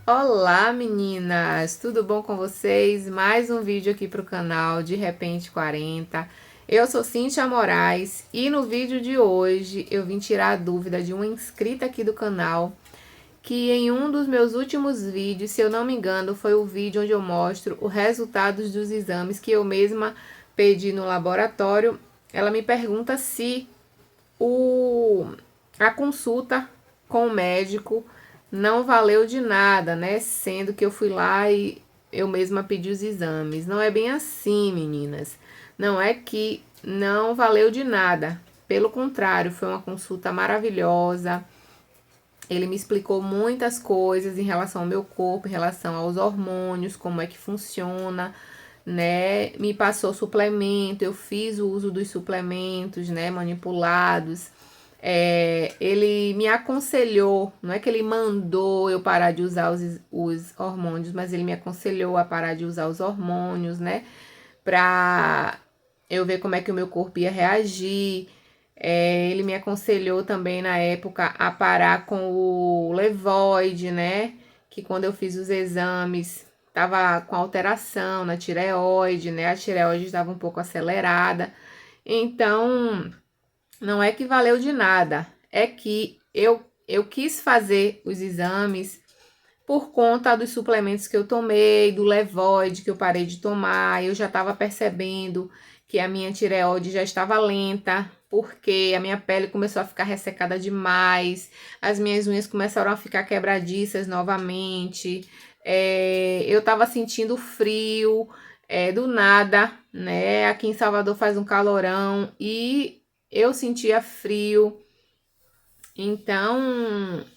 Olá meninas, tudo bom com vocês? Mais um vídeo aqui para o canal De Repente 40. Eu sou Cíntia Moraes e no vídeo de hoje eu vim tirar a dúvida de uma inscrita aqui do canal que em um dos meus últimos vídeos, se eu não me engano, foi o vídeo onde eu mostro os resultados dos exames que eu mesma pedi no laboratório. Ela me pergunta se a consulta com o médico não valeu de nada, né? Sendo que eu fui lá e eu mesma pedi os exames. Não é bem assim, meninas. Não é que não valeu de nada. Pelo contrário, foi uma consulta maravilhosa. Ele me explicou muitas coisas em relação ao meu corpo, em relação aos hormônios, como é que funciona, né? Me passou suplemento, eu fiz o uso dos suplementos, né? Manipulados. Ele me aconselhou, não é que ele mandou eu parar de usar os hormônios, mas ele me aconselhou a parar de usar os hormônios, né? Pra eu ver como é que o meu corpo ia reagir. Ele me aconselhou também na época a parar com o Levoide, né? Que quando eu fiz os exames estava com alteração na tireoide, né? A tireoide estava um pouco acelerada. Então, não é que valeu de nada, é que eu quis fazer os exames por conta dos suplementos que eu tomei, do Levoide que eu parei de tomar. Eu já estava percebendo que a minha tireoide já estava lenta, porque a minha pele começou a ficar ressecada demais, as minhas unhas começaram a ficar quebradiças novamente, eu estava sentindo frio, do nada, né? Aqui em Salvador faz um calorão e eu sentia frio, então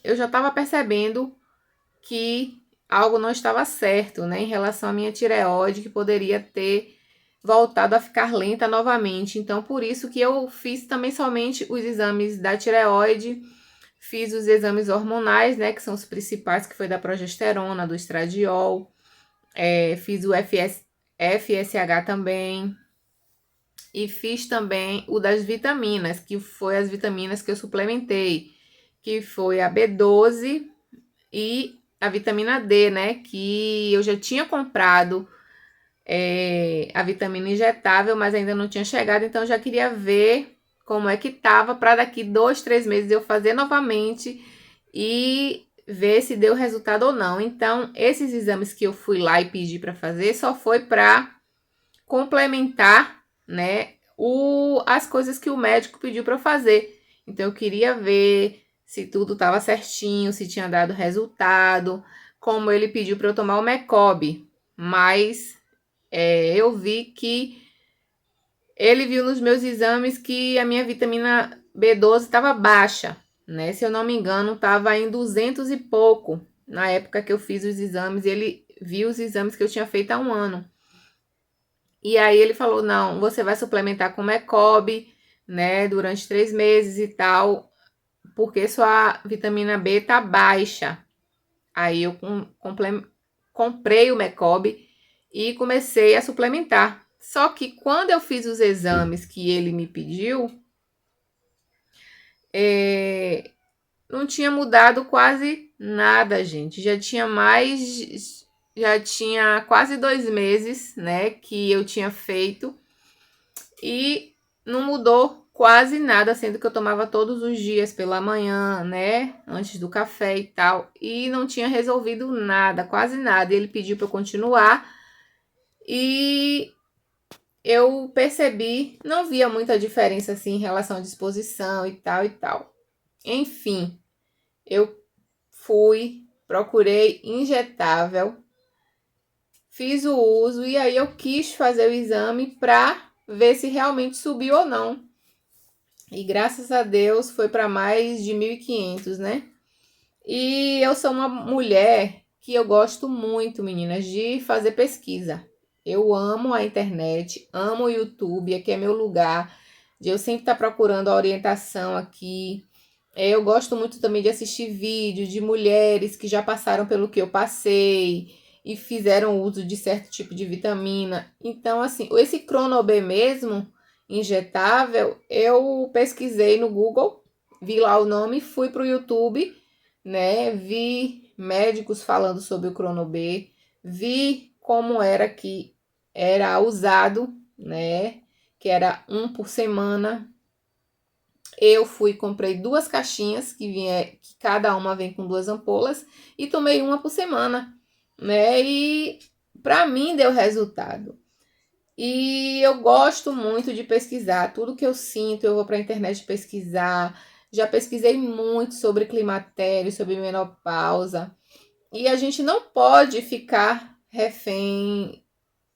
eu já estava percebendo que algo não estava certo, né, em relação à minha tireoide, que poderia ter voltado a ficar lenta novamente. Então, por isso que eu fiz também somente os exames da tireoide, fiz os exames hormonais, né, que são os principais, que foi da progesterona, do estradiol, fiz o FSH também, e fiz também o das vitaminas, que foi as vitaminas que eu suplementei, que foi a B12 e a vitamina D, né? Que eu já tinha comprado a vitamina injetável, mas ainda não tinha chegado, então eu já queria ver como é que tava para daqui 2, 3 meses eu fazer novamente e ver se deu resultado ou não. Então, esses exames que eu fui lá e pedi para fazer só foi para complementar, né, as coisas que o médico pediu para eu fazer. Então, eu queria ver se tudo estava certinho, se tinha dado resultado, como ele pediu para eu tomar o Mecobi. Mas eu vi que ele viu nos meus exames que a minha vitamina B12 estava baixa, né? Se eu não me engano, estava em 200 e pouco na época que eu fiz os exames. Ele viu os exames que eu tinha feito há um ano. E aí ele falou, não, você vai suplementar com Mecobi, né, durante 3 meses e tal, porque sua vitamina B tá baixa. Aí eu comprei o Mecobi e comecei a suplementar. Só que quando eu fiz os exames que ele me pediu, é, não tinha mudado quase nada, gente. Já tinha quase 2 meses, né, que eu tinha feito e não mudou quase nada, sendo que eu tomava todos os dias pela manhã, né, antes do café e tal, e não tinha resolvido nada, quase nada. E ele pediu para eu continuar e eu percebi, não via muita diferença assim em relação à disposição e tal e tal. Enfim, eu procurei injetável, fiz o uso e aí eu quis fazer o exame para ver se realmente subiu ou não. E graças a Deus foi para mais de 1.500, né? E eu sou uma mulher que eu gosto muito, meninas, de fazer pesquisa. Eu amo a internet, amo o YouTube, aqui é meu lugar, de eu sempre estar procurando a orientação aqui. Eu gosto muito também de assistir vídeos de mulheres que já passaram pelo que eu passei e fizeram uso de certo tipo de vitamina. Então, assim, esse Cronob mesmo, injetável, eu pesquisei no Google, vi lá o nome, fui pro YouTube, né? Vi médicos falando sobre o Crono-B, vi como era que era usado, né? Que era um por semana. Eu fui, comprei 2 caixinhas, que cada uma vem com 2 ampolas, e tomei uma por semana, né? E para mim deu resultado. E eu gosto muito de pesquisar, tudo que eu sinto, eu vou para a internet pesquisar. Já pesquisei muito sobre climatério, sobre menopausa. E a gente não pode ficar refém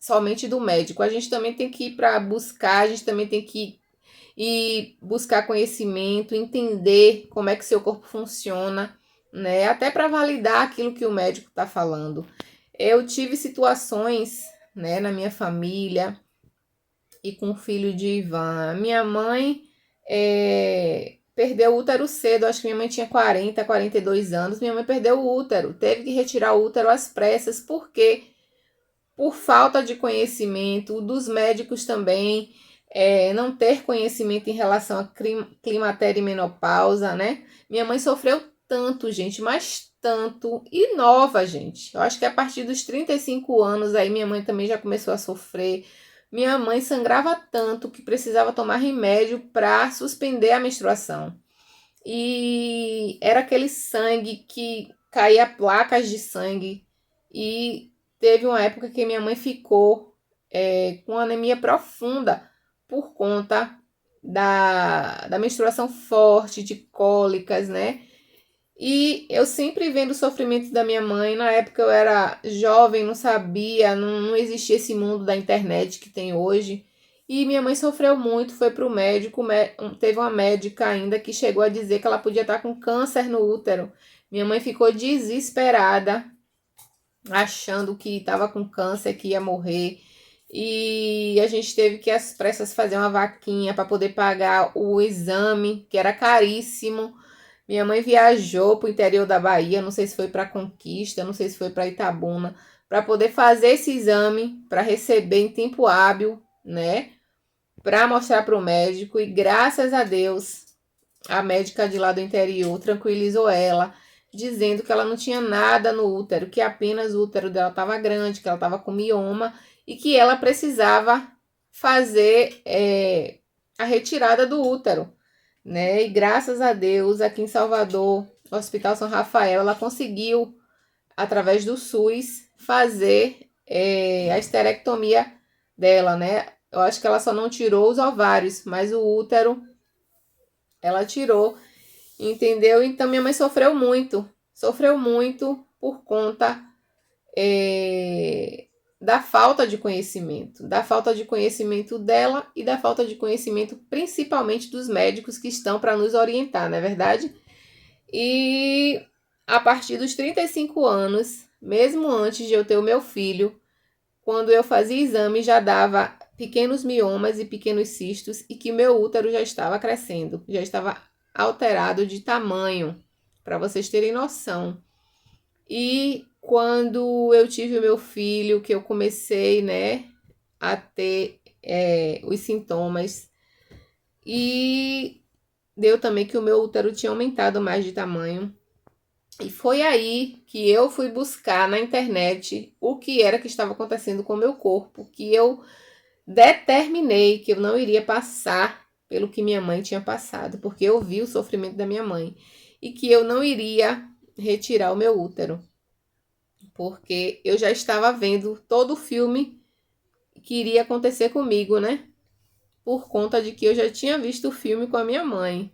somente do médico. A gente também tem que ir para buscar, a gente também tem que ir buscar conhecimento, entender como é que seu corpo funciona, né? Até para validar aquilo que o médico está falando. Eu tive situações, né, na minha família e com o filho de Ivan. Minha mãe perdeu o útero cedo, acho que minha mãe tinha 42 anos. Minha mãe perdeu o útero, teve que retirar o útero às pressas, porque por falta de conhecimento dos médicos também, não ter conhecimento em relação a climatério e menopausa, né? Minha mãe sofreu tanto, gente, mas tanto, e nova, gente. Eu acho que a partir dos 35 anos aí minha mãe também já começou a sofrer. Minha mãe sangrava tanto que precisava tomar remédio para suspender a menstruação. E era aquele sangue que caía placas de sangue. E teve uma época que minha mãe ficou com anemia profunda por conta da menstruação forte, de cólicas, né? E eu sempre vendo o sofrimento da minha mãe. Na época eu era jovem, não sabia, não existia esse mundo da internet que tem hoje. E minha mãe sofreu muito, foi para o médico, teve uma médica ainda que chegou a dizer que ela podia estar com câncer no útero. Minha mãe ficou desesperada, achando que estava com câncer, que ia morrer. E a gente teve que às pressas fazer uma vaquinha para poder pagar o exame, que era caríssimo. Minha mãe viajou para o interior da Bahia, não sei se foi para Conquista, não sei se foi para Itabuna, para poder fazer esse exame, para receber em tempo hábil, né? Para mostrar para o médico. E graças a Deus, a médica de lá do interior tranquilizou ela, dizendo que ela não tinha nada no útero, que apenas o útero dela estava grande, que ela estava com mioma e que ela precisava fazer a retirada do útero, né? E graças a Deus, aqui em Salvador, no Hospital São Rafael, ela conseguiu, através do SUS, fazer a esterectomia dela, né? Eu acho que ela só não tirou os ovários, mas o útero ela tirou, entendeu? Então minha mãe sofreu muito por conta da falta de conhecimento dela e da falta de conhecimento principalmente dos médicos que estão para nos orientar, não é verdade? E a partir dos 35 anos, mesmo antes de eu ter o meu filho, quando eu fazia exame já dava pequenos miomas e pequenos cistos e que meu útero já estava crescendo, já estava alterado de tamanho, para vocês terem noção. E quando eu tive o meu filho, que eu comecei, né, a ter os sintomas, e deu também que o meu útero tinha aumentado mais de tamanho. E foi aí que eu fui buscar na internet o que era que estava acontecendo com o meu corpo, que eu determinei que eu não iria passar pelo que minha mãe tinha passado, porque eu vi o sofrimento da minha mãe, e que eu não iria retirar o meu útero, porque eu já estava vendo todo o filme que iria acontecer comigo, né? Por conta de que eu já tinha visto o filme com a minha mãe.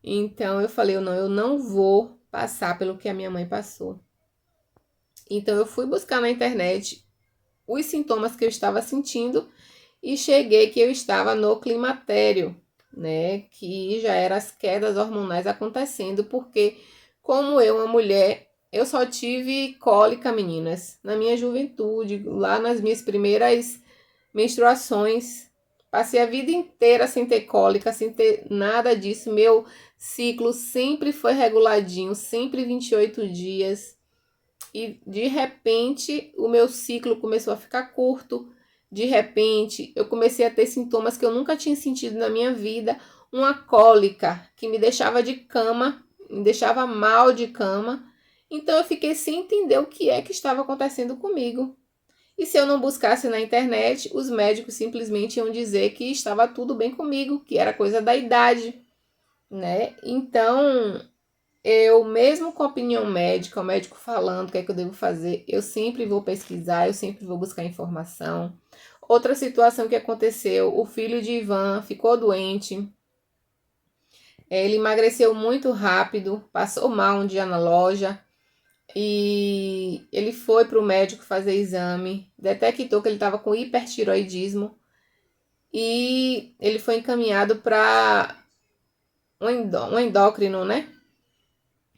Então eu falei, eu não vou passar pelo que a minha mãe passou. Então eu fui buscar na internet os sintomas que eu estava sentindo e cheguei que eu estava no climatério, né? Que já eram as quedas hormonais acontecendo, porque como eu, uma mulher, eu só tive cólica, meninas, na minha juventude, lá nas minhas primeiras menstruações. Passei a vida inteira sem ter cólica, sem ter nada disso. Meu ciclo sempre foi reguladinho, sempre 28 dias. E de repente o meu ciclo começou a ficar curto. De repente eu comecei a ter sintomas que eu nunca tinha sentido na minha vida. Uma cólica que me deixava de cama, me deixava mal de cama. Então eu fiquei sem entender o que é que estava acontecendo comigo. E se eu não buscasse na internet, os médicos simplesmente iam dizer que estava tudo bem comigo, que era coisa da idade, né? Então, eu mesmo com a opinião médica, o médico falando o que é que eu devo fazer, eu sempre vou pesquisar, eu sempre vou buscar informação. Outra situação que aconteceu, o filho de Ivan ficou doente, ele emagreceu muito rápido, passou mal um dia na loja e ele foi para o médico fazer exame, detectou que ele estava com hipertiroidismo e ele foi encaminhado para um endócrino, né?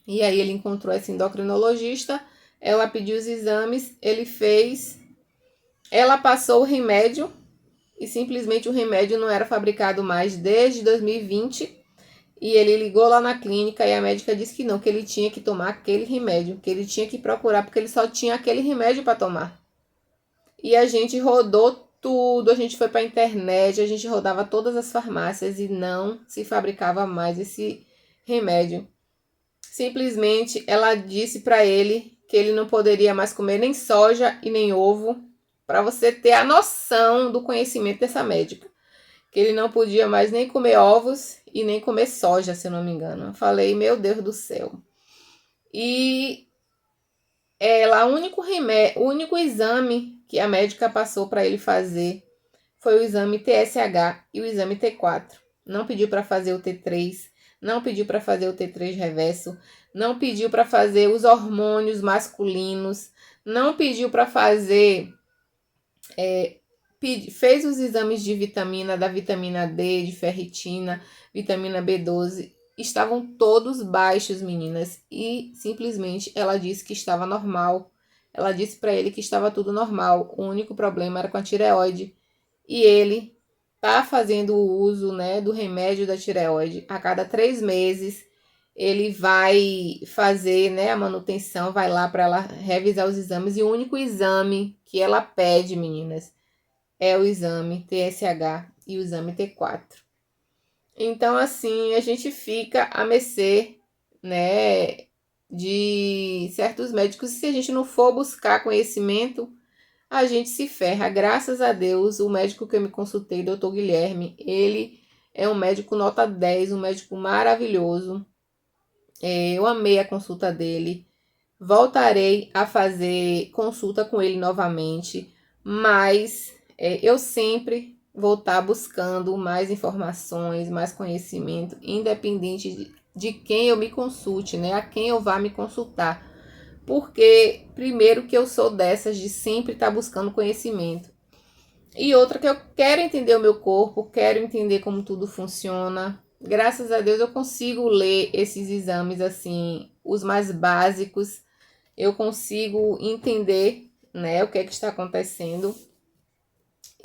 E aí ele encontrou esse endocrinologista, ela pediu os exames, ele fez, ela passou o remédio e simplesmente o remédio não era fabricado mais desde 2020. E ele ligou lá na clínica e a médica disse que não, que ele tinha que tomar aquele remédio, que ele tinha que procurar porque ele só tinha aquele remédio para tomar. E a gente rodou tudo, a gente foi para a internet, a gente rodava todas as farmácias e não se fabricava mais esse remédio. Simplesmente ela disse para ele que ele não poderia mais comer nem soja e nem ovo, para você ter a noção do conhecimento dessa médica. Que ele não podia mais nem comer ovos e nem comer soja, se eu não me engano. Eu falei, meu Deus do céu. E ela, o único exame que a médica passou para ele fazer foi o exame TSH e o exame T4. Não pediu para fazer o T3, não pediu para fazer o T3 reverso, não pediu para fazer os hormônios masculinos, não pediu para fazer fez os exames de vitamina, da vitamina D, de ferritina, vitamina B12, estavam todos baixos, meninas, e simplesmente ela disse que estava normal. Ela disse para ele que estava tudo normal, o único problema era com a tireoide. E ele tá fazendo o uso, né, do remédio da tireoide a cada 3 meses. Ele vai fazer, né, a manutenção, vai lá para ela revisar os exames e o único exame que ela pede, meninas, é o exame TSH e o exame T4. Então, assim, a gente fica à mercê, né, de certos médicos. Se a gente não for buscar conhecimento, a gente se ferra. Graças a Deus, o médico que eu me consultei, Dr. Guilherme, ele é um médico nota 10, um médico maravilhoso. Eu amei a consulta dele. Voltarei a fazer consulta com ele novamente, mas eu sempre vou estar buscando mais informações, mais conhecimento, independente de quem eu me consulte, né? A quem eu vá me consultar. Porque, primeiro, que eu sou dessas de sempre estar buscando conhecimento. E outra, que eu quero entender o meu corpo, quero entender como tudo funciona. Graças a Deus eu consigo ler esses exames assim, os mais básicos, eu consigo entender, né, o que é que está acontecendo.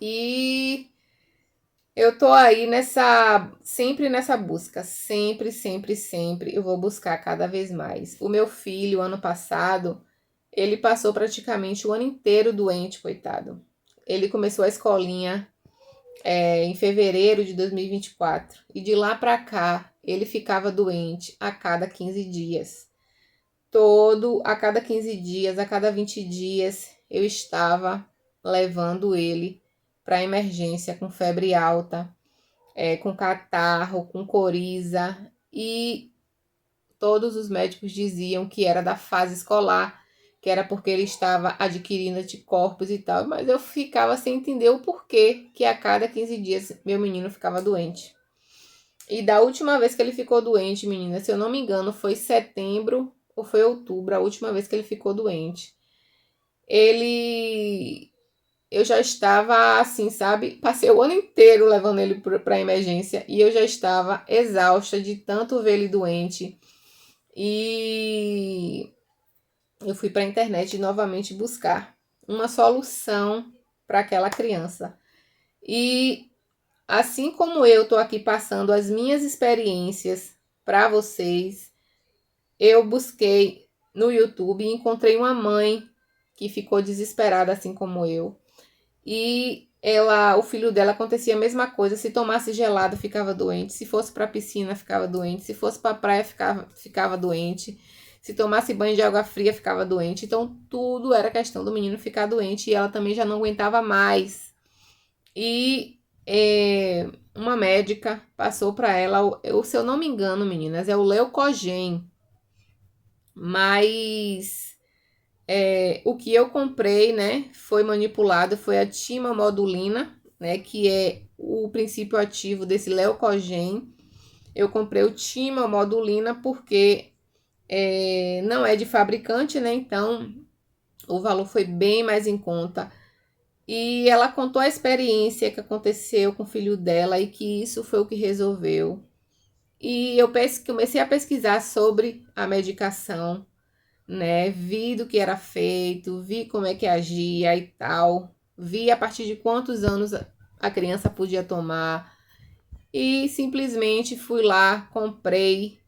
E eu tô aí sempre nessa busca, sempre eu vou buscar cada vez mais. O meu filho, ano passado, ele passou praticamente o ano inteiro doente, coitado. Ele começou a escolinha em fevereiro de 2024 e de lá para cá ele ficava doente a cada 15 dias. A cada 15 dias, a cada 20 dias, eu estava levando ele para emergência com febre alta, com catarro, com coriza, e todos os médicos diziam que era da fase escolar, que era porque ele estava adquirindo anticorpos e tal, mas eu ficava sem entender o porquê que a cada 15 dias meu menino ficava doente. E da última vez que ele ficou doente, menina, se eu não me engano, foi setembro ou foi outubro, a última vez que ele ficou doente. Eu já estava assim, sabe? Passei o ano inteiro levando ele para emergência e eu já estava exausta de tanto ver ele doente. E eu fui para a internet novamente buscar uma solução para aquela criança. E assim como eu tô aqui passando as minhas experiências para vocês, eu busquei no YouTube e encontrei uma mãe que ficou desesperada assim como eu. E o filho dela acontecia a mesma coisa, se tomasse gelado ficava doente, se fosse para a piscina ficava doente, se fosse para a praia ficava doente, Se tomasse banho de água fria, ficava doente. Então, tudo era questão do menino ficar doente e ela também já não aguentava mais. E uma médica passou para ela, se eu não me engano, meninas, é o Leucogen. Mas o que eu comprei, né, foi manipulado, foi a timamodulina, né, que é o princípio ativo desse Leucogen. Eu comprei o timamodulina porque não é de fabricante, né, então o valor foi bem mais em conta. E ela contou a experiência que aconteceu com o filho dela e que isso foi o que resolveu. E eu comecei a pesquisar sobre a medicação, né? Vi do que era feito, vi como é que agia e tal. Vi a partir de quantos anos a criança podia tomar. E simplesmente fui lá, comprei,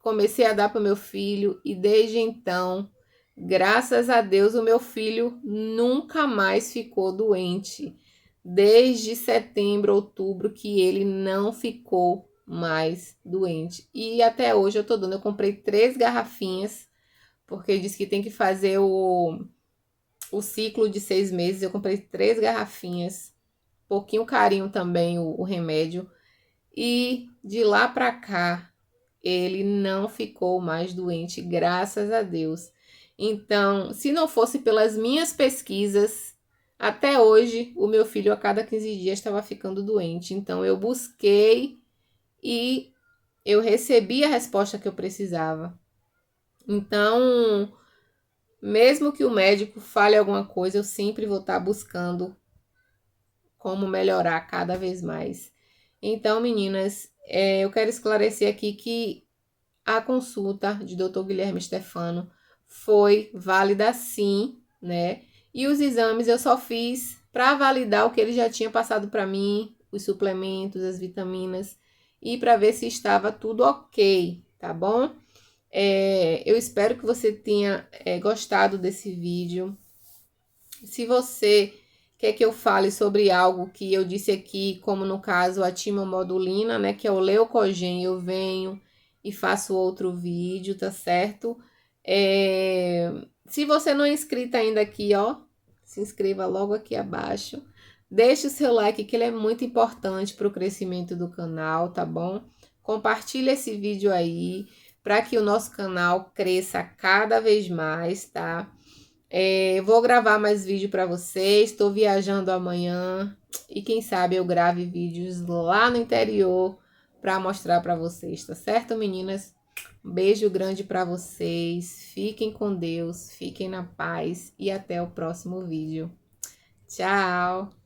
comecei a dar para o meu filho e desde então, graças a Deus, o meu filho nunca mais ficou doente. Desde setembro, outubro, que ele não ficou mais doente. E até hoje eu tô dando, eu comprei 3 garrafinhas, porque diz que tem que fazer o ciclo de 6 meses. Eu comprei 3 garrafinhas, pouquinho carinho também o remédio. E de lá pra cá, ele não ficou mais doente, graças a Deus. Então, se não fosse pelas minhas pesquisas, até hoje o meu filho a cada 15 dias estava ficando doente. Então, eu busquei e eu recebi a resposta que eu precisava. Então, mesmo que o médico fale alguma coisa, eu sempre vou estar buscando como melhorar cada vez mais. Então, meninas, eu quero esclarecer aqui que a consulta de Dr. Guilherme Stefano foi válida sim, né? E os exames eu só fiz para validar o que ele já tinha passado para mim, os suplementos, as vitaminas, e para ver se estava tudo ok, tá bom? Eu espero que você tenha gostado desse vídeo. Se você quer que eu fale sobre algo que eu disse aqui, como no caso a timomodulina, né, que é o Leucogen, eu venho e faço outro vídeo, tá certo? Se você não é inscrito ainda aqui, ó, se inscreva logo aqui abaixo. Deixe o seu like, que ele é muito importante para o crescimento do canal, tá bom? Compartilhe esse vídeo aí, para que o nosso canal cresça cada vez mais, tá? Vou gravar mais vídeo para vocês. Estou viajando amanhã e quem sabe eu grave vídeos lá no interior para mostrar para vocês, tá certo, meninas? Um beijo grande para vocês. Fiquem com Deus, fiquem na paz e até o próximo vídeo. Tchau!